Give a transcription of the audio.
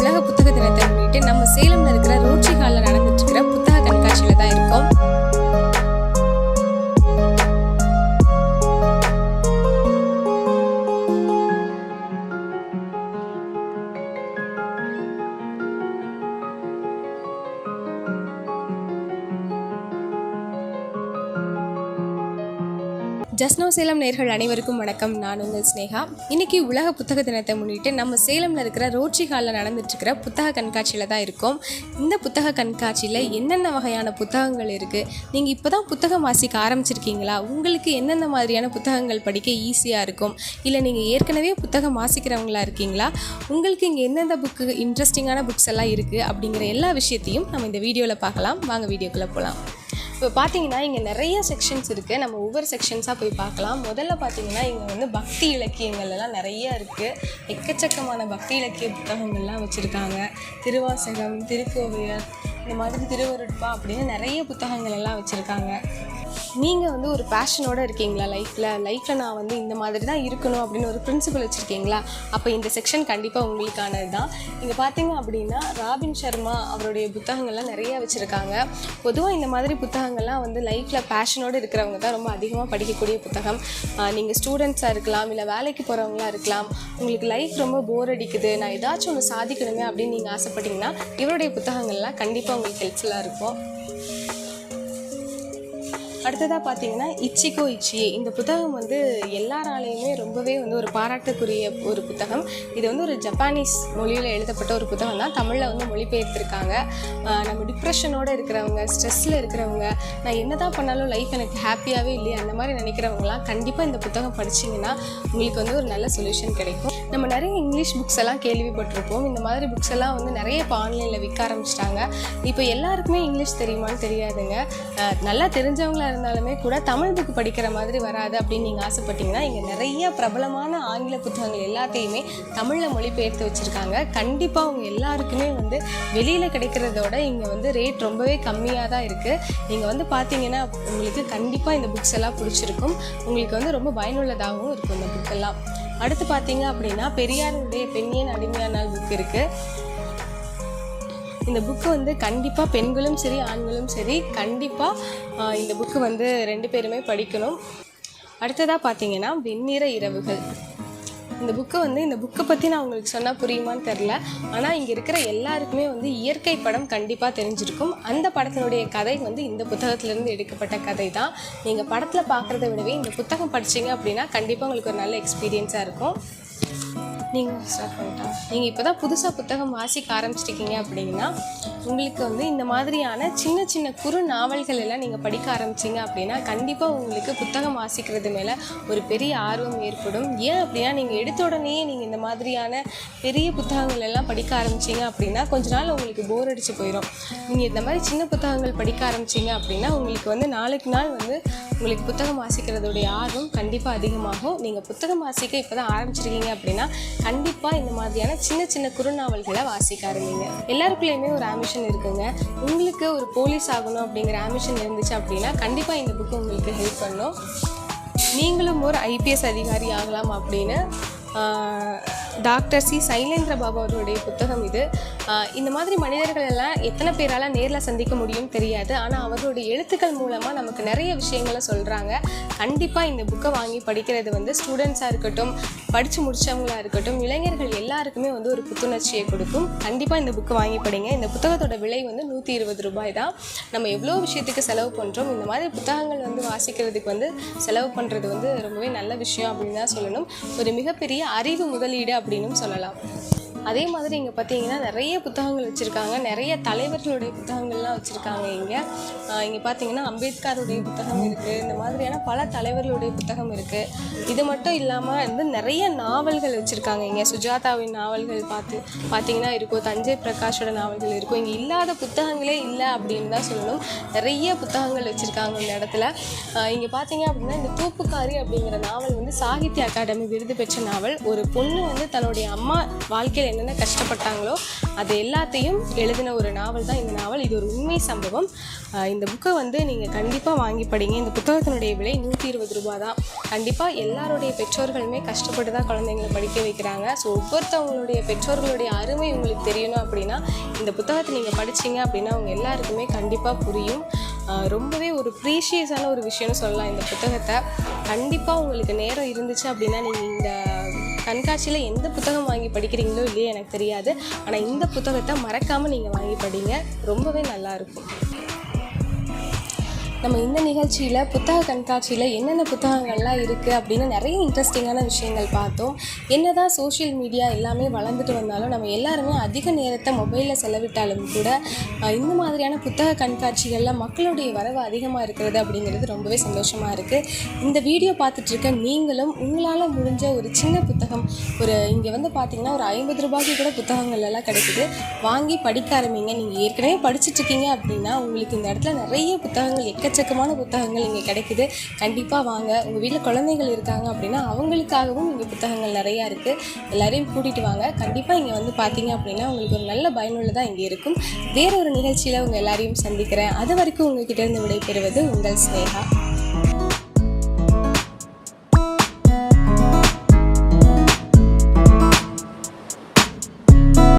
உலக புத்தக தினத்தை முன்னிட்டு நம்ம சேலம்ல இருக்கிற ரோட்ரி ஹாலில் நடந்துட்டு இருக்கிற புத்தக கண்காட்சியில தான் இருக்கோம். ஜஸ்ட் நோ சேலம் நேயர்கள் அனைவருக்கும் வணக்கம். நான் உங்கள் ஸ்னேகா. இன்றைக்கி உலக புத்தக தினத்தை முன்னிட்டு நம்ம சேலமில் இருக்கிற ரோட்ரி ஹாலில் நடந்துட்டுருக்கிற புத்தக கண்காட்சியில் தான் இருக்கோம். இந்த புத்தக கண்காட்சியில் என்னென்ன வகையான புத்தகங்கள் இருக்குது, நீங்கள் இப்போ தான் புத்தகம் வாசிக்க ஆரம்பிச்சிருக்கீங்களா, உங்களுக்கு எந்தெந்த மாதிரியான புத்தகங்கள் படிக்க ஈஸியாக இருக்கும், இல்லை நீங்கள் ஏற்கனவே புத்தகம் வாசிக்கிறவங்களா இருக்கீங்களா, உங்களுக்கு இங்கே எந்தெந்த புக்கு இன்ட்ரெஸ்டிங்கான புக்ஸ் எல்லாம் இருக்குது அப்படிங்கிற எல்லா விஷயத்தையும் நம்ம இந்த வீடியோவில் பார்க்கலாம். வாங்க வீடியோக்குள்ளே போகலாம். இப்போ பார்த்தீங்கன்னா இங்கே நிறைய செக்ஷன்ஸ் இருக்குது. நம்ம ஒவ்வொரு செக்ஷன்ஸாக போய் பார்க்கலாம். முதல்ல பார்த்தீங்கன்னா இங்கே பக்தி இலக்கியங்கள் எல்லாம் நிறைய இருக்குது. எக்கச்சக்கமான பக்தி இலக்கிய புத்தகங்கள்லாம் வச்சுருக்காங்க. திருவாசகம், திருக்கோவையார், இந்த மாதிரி திருவருட்பா அப்படின்னு நிறைய புத்தகங்கள் எல்லாம் வச்சுருக்காங்க. நீங்கள் ஒரு பேஷனோடு இருக்கீங்களா, லைஃப்பில் நான் இந்த மாதிரி தான் இருக்கணும் அப்படின்னு ஒரு பிரின்சிபல் வச்சுருக்கீங்களா, அப்போ இந்த செக்ஷன் கண்டிப்பாக உங்களுக்கானது தான். இங்கே பார்த்தீங்க அப்படின்னா ராபின் சர்மா அவருடைய புத்தகங்கள்லாம் நிறைய வச்சுருக்காங்க. பொதுவாக இந்த மாதிரி புத்தகங்கள்லாம் லைஃப்பில் பேஷனோடு இருக்கிறவங்க தான் ரொம்ப அதிகமாக படிக்கக்கூடிய புத்தகம். நீங்கள் ஸ்டூடெண்ட்ஸாக இருக்கலாம், இல்லை வேலைக்கு போகிறவங்களாக இருக்கலாம். உங்களுக்கு லைஃப் ரொம்ப போர் அடிக்குது, நான் ஏதாச்சும் ஒன்று சாதிக்கணுங்க அப்படின்னு நீங்கள் ஆசைப்பட்டீங்கன்னா இவருடைய புத்தகங்கள்லாம் கண்டிப்பாக உங்களுக்கு ஹெல்ப்ஃபுல்லாக இருக்கும். அடுத்ததாக பார்த்தீங்கன்னா இச்சிகோ இச்சியே, இந்த புத்தகம் எல்லாராலையுமே ரொம்பவே ஒரு பாராட்டுக்குரிய ஒரு புத்தகம். இது ஒரு ஜப்பானீஸ் மொழியில் எழுதப்பட்ட ஒரு புத்தகம் தான். தமிழில் மொழிபெயர்த்திருக்காங்க. நம்ம டிப்ரெஷனோடு இருக்கிறவங்க, ஸ்ட்ரெஸ்ஸில் இருக்கிறவங்க, நான் என்ன தான் பண்ணாலும் லைஃப் எனக்கு ஹாப்பியாகவே இல்லையே அந்த மாதிரி நினைக்கிறவங்களாம் கண்டிப்பாக இந்த புத்தகம் படிச்சிங்கன்னா உங்களுக்கு ஒரு நல்ல சொல்யூஷன் கிடைக்கும். நம்ம நிறைய இங்கிலீஷ் புக்ஸ் எல்லாம் கேள்விப்பட்டிருப்போம். இந்த மாதிரி புக்ஸ் எல்லாம் நிறைய இப்போ ஆன்லைனில் விற்க ஆரம்பிச்சிட்டாங்க. இப்போ எல்லாருக்குமே இங்கிலீஷ் தெரியுமான்னு தெரியாதுங்க. நல்லா தெரிஞ்சவங்களா இருந்தாலுமே கூட தமிழ் புக்கு படிக்கிற மாதிரி வராது அப்படின்னு நீங்கள் ஆசைப்பட்டீங்கன்னா இங்கே நிறைய பிரபலமான ஆங்கில புத்தகங்கள் எல்லாத்தையுமே தமிழில் மொழிபெயர்த்து வச்சுருக்காங்க. கண்டிப்பாக அவங்க எல்லாருக்குமே வெளியில் கிடைக்கிறதோட இங்கே ரேட் ரொம்பவே கம்மியாக தான் இருக்குது. நீங்கள் பார்த்தீங்கன்னா உங்களுக்கு கண்டிப்பாக இந்த புக்ஸ் எல்லாம் பிடிச்சிருக்கும். உங்களுக்கு ரொம்ப பயனுள்ளதாகவும் இருக்கும் இந்த புக்கெல்லாம். அடுத்து பார்த்தீங்க அப்படின்னா பெரியாருடைய பெண்ணியன் அடிமையானால் புக் இருக்குது. இந்த புக்கு கண்டிப்பாக பெண்களும் சரி ஆண்களும் சரி கண்டிப்பாக இந்த புக்கு ரெண்டு பேருமே படிக்கணும். அடுத்ததாக பார்த்தீங்கன்னா வெண்ணிற இரவுகள். இந்த புக்கை பற்றி நான் உங்களுக்கு சொன்னால் புரியுமான்னு தெரில. ஆனால் இங்கே இருக்கிற எல்லாருக்குமே இயற்கை படம் கண்டிப்பாக தெரிஞ்சிருக்கும். அந்த படத்தினுடைய கதை இந்த புத்தகத்திலேருந்து எடுக்கப்பட்ட கதை தான். நீங்கள் படத்தில் பார்க்குறத விடவே இந்த புத்தகம் படிச்சிங்க அப்படின்னா கண்டிப்பாக உங்களுக்கு ஒரு நல்ல எக்ஸ்பீரியன்ஸாக இருக்கும். நீங்கள் இப்போ தான் புதுசாக புத்தகம் வாசிக்க ஆரம்பிச்சிட்டிங்க அப்படின்னா உங்களுக்கு இந்த மாதிரியான சின்ன சின்ன குறு நாவல்கள் எல்லாம் நீங்கள் படிக்க ஆரம்பிச்சிங்க அப்படின்னா கண்டிப்பாக உங்களுக்கு புத்தகம் வாசிக்கிறது மேலே ஒரு பெரிய ஆர்வம் ஏற்படும். ஏன் அப்படின்னா நீங்கள் எடுத்த உடனே நீங்கள் இந்த மாதிரியான பெரிய புத்தகங்கள் எல்லாம் படிக்க ஆரம்பிச்சிங்க அப்படின்னா கொஞ்ச நாள் உங்களுக்கு போர் அடித்து போயிடும். நீங்கள் இந்த மாதிரி சின்ன புத்தகங்கள் படிக்க ஆரம்பிச்சிங்க அப்படின்னா உங்களுக்கு நாளுக்கு நாள் உங்களுக்கு புத்தகம் வாசிக்கிறதுடைய ஆர்வம் கண்டிப்பாக அதிகமாகும். நீங்கள் புத்தகம் வாசிக்க இப்போ தான் ஆரம்பிச்சிருக்கீங்க அப்படின்னா கண்டிப்பாக இந்த மாதிரியான சின்ன சின்ன குறுநாவல்களை வாசிக்க ஆரம்பிங்க. எல்லாருக்குள்ளேயுமே ஒரு ஆம்பிஷன் இருக்குங்க. உங்களுக்கு ஒரு போலீஸ் ஆகணும் அப்படிங்கிற ஆம்பிஷன் இருந்துச்சு அப்படின்னா கண்டிப்பாக இந்த புக்கு உங்களுக்கு ஹெல்ப் பண்ணும். நீங்களும் ஒரு IPS அதிகாரி ஆகலாம் அப்படின்னு டாக்டர் சி சைலேந்திர பாபு அவருடைய புத்தகம் இது. இந்த மாதிரி மனிதர்கள் எல்லாம் எத்தனை பேரால் நேரில் சந்திக்க முடியும் தெரியாது. ஆனால் அவர்களுடைய எழுத்துக்கள் மூலமாக நமக்கு நிறைய விஷயங்களை சொல்கிறாங்க. கண்டிப்பாக இந்த புக்கை வாங்கி படிக்கிறது ஸ்டூடெண்ட்ஸாக இருக்கட்டும், படித்து முடித்தவங்களாக இருக்கட்டும், இளைஞர்கள் எல்லாருக்குமே ஒரு புத்துணர்ச்சியை கொடுக்கும். கண்டிப்பாக இந்த புக்கை வாங்கி படிங்க. இந்த புத்தகத்தோட விலை 120 ரூபாய் தான். நம்ம எவ்வளோ விஷயத்துக்கு செலவு பண்ணுறோம். இந்த மாதிரி புத்தகங்கள் வாசிக்கிறதுக்கு செலவு பண்ணுறது ரொம்பவே நல்ல விஷயம் அப்படின்னு தான் சொல்லணும். ஒரு மிகப்பெரிய அறிவு முதலீடு அப்படின்னு சொல்லலாம். அதே மாதிரி இங்கே பார்த்தீங்கன்னா நிறைய புத்தகங்கள் வச்சுருக்காங்க. நிறைய தலைவர்களுடைய புத்தகங்கள்லாம் வச்சுருக்காங்க. இங்கே பார்த்தீங்கன்னா அம்பேத்கருடைய புத்தகம் இருக்குது. இந்த மாதிரியான பல தலைவர்களுடைய புத்தகம் இருக்குது. இது மட்டும் இல்லாமல் நிறைய நாவல்கள் வச்சுருக்காங்க. இங்கே சுஜாதாவின் நாவல்கள் பார்த்தீங்கன்னா இருக்கும். தஞ்சை பிரகாஷோட நாவல்கள் இருக்கும். இங்கே இல்லாத புத்தகங்களே இல்லை அப்படின்னு தான் சொல்லணும். நிறைய புத்தகங்கள் வச்சுருக்காங்க இந்த இடத்துல. இங்கே பார்த்தீங்க அப்படின்னா இந்த தூப்புக்காரி அப்படிங்கிற நாவல் சாகித்ய அகாடமி விருது பெற்ற நாவல். ஒரு பொண்ணு தன்னுடைய அம்மா வாழ்க்கையில் வாழ்க்கையில் என்னென்ன கஷ்டப்பட்டாங்களோ அது எல்லாத்தையும் எழுதின ஒரு நாவல் தான் இந்த நாவல். இது ஒரு உண்மை சம்பவம். இந்த புக்கை வந்து நீங்கள் கண்டிப்பாக வாங்கி படிங்க. இந்த புத்தகத்தினுடைய விலை 120 ரூபா தான். கண்டிப்பாக எல்லாருடைய பெற்றோர்களுமே கஷ்டப்பட்டு தான் குழந்தைங்களை படிக்க வைக்கிறாங்க. ஸோ ஒவ்வொருத்தவங்களுடைய பெற்றோர்களுடைய அருமை உங்களுக்கு தெரியணும் அப்படின்னா இந்த புத்தகத்தை நீங்கள் படிச்சிங்க அப்படின்னா அவங்க எல்லாருக்குமே கண்டிப்பாக புரியும். ரொம்பவே ஒரு ப்ரீஷியஸான ஒரு விஷயம்னு சொல்லலாம் இந்த புத்தகத்தை. கண்டிப்பாக உங்களுக்கு நேரம் இருந்துச்சு அப்படின்னா நீங்கள் இந்த கண்காட்சியில் எந்த புத்தகம் வாங்கி படிக்கிறீங்களோ இல்லையோ எனக்கு தெரியாது, ஆனால் இந்த புத்தகத்தை மறக்காமல் நீங்கள் வாங்கி படிங்க. ரொம்பவே நல்லாயிருக்கும். நம்ம இந்த நிகழ்ச்சியில் புத்தக கண்காட்சியில் என்னென்ன புத்தகங்கள்லாம் இருக்குது அப்படின்னு நிறைய இன்ட்ரெஸ்டிங்கான விஷயங்கள் பார்த்தோம். என்ன தான் சோஷியல் மீடியா எல்லாமே வளர்ந்துட்டு வந்தாலும் நம்ம எல்லாருமே அதிக நேரத்தை மொபைலில் செலவிட்டாலும் கூட இந்த மாதிரியான புத்தக கண்காட்சிகளில் மக்களுடைய வரவு அதிகமாக இருக்கிறது அப்படிங்கிறது ரொம்பவே சந்தோஷமாக இருக்குது. இந்த வீடியோ பார்த்துட்ருக்க நீங்களும் உங்களால் முடிஞ்ச ஒரு சின்ன புத்தகம், இங்கே வந்து பார்த்திங்கன்னா ஒரு 50 ரூபாய்க்கு கூட புத்தகங்கள் எல்லாம் கிடைக்குது. வாங்கி படிக்க ஆரம்பிங்க. நீங்கள் ஏற்கனவே படிச்சுட்ருக்கீங்க அப்படின்னா உங்களுக்கு இந்த இடத்துல நிறைய புத்தகங்கள் எக்கச்சக்கமான புத்தகங்கள் இங்கே கிடைக்குது. கண்டிப்பாக வாங்க. உங்கள் வீட்டில் குழந்தைகள் இருக்காங்க அப்படின்னா அவங்களுக்காகவும் இங்கே புத்தகங்கள் நிறையா இருக்குது. எல்லாரையும் கூட்டிகிட்டு வாங்க. கண்டிப்பாக இங்கே வந்து பார்த்தீங்க அப்படின்னா உங்களுக்கு ஒரு நல்ல பயனுள்ளதாக இங்கே இருக்கும். வேற ஒரு நிகழ்ச்சியில் உங்கள் எல்லாரையும் சந்திக்கிறேன். அது வரைக்கும் உங்ககிட்ட இருந்து விடைபெறுவது உங்கள் ஸ்னேகா.